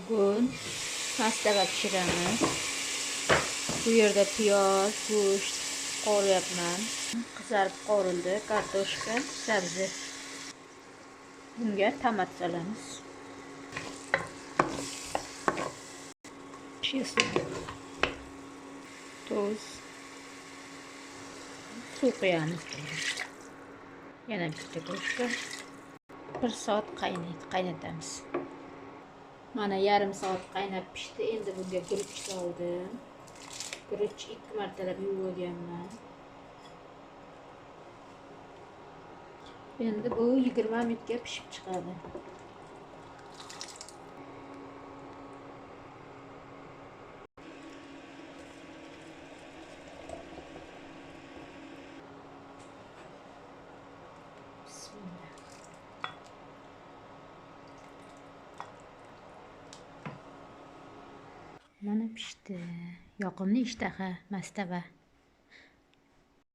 Bugun pastava pishiramiz. Bu yerda piyoz, go'sht qovuryapman. Qizarib qovurildi, kartoshka, sabzi. Bunga tomat solamiz. Tuz, suv qo'yamiz. Yana bitta go'shtga 1 soat qaynatamiz. Mana yarim soat qaynab pishdi. Endi bunga guruch soldim. Guruch 2 martalab yuvib olganman. Endi bu 20 minutga pishib chiqadi. Bismillah. Mana pishdi. Yoqimli ishtaha mastava.